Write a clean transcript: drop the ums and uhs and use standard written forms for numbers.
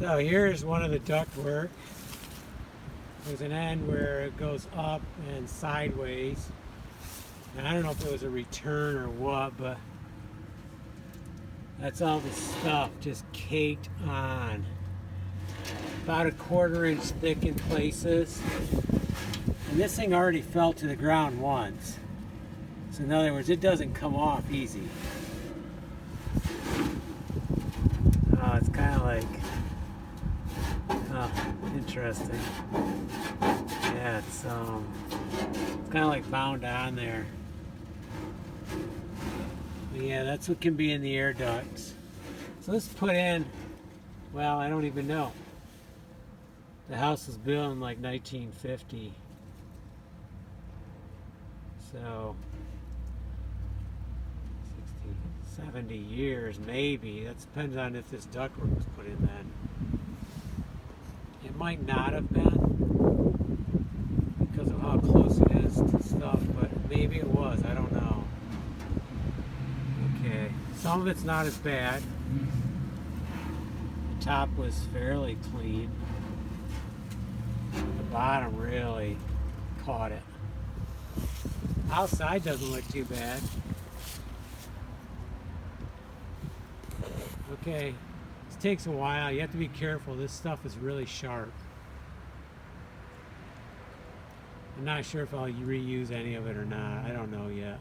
So here's one of the duct work. There's an end where it goes up and sideways. Now, I don't know if it was a return or what, but that's all the stuff just caked on. About a 1/4 inch thick in places. And this thing already fell to the ground once. So in other words, it doesn't come off easy. Oh, it's kind of like, oh, interesting. Yeah, it's kind of like bound on there. But yeah, that's what can be in the air ducts. So let's put in, well, I don't even know. The house was built in like 1950. So 60, 70 years maybe. That depends on if this ductwork was put in then. It might not have been because of how close it is to stuff, but maybe it was. I don't know. Okay, some of it's not as bad. The top was fairly clean. The bottom really caught it. Outside doesn't look too bad. Okay, this takes a while. You have to be careful. This stuff is really sharp. I'm not sure if I'll reuse any of it or not. I don't know yet.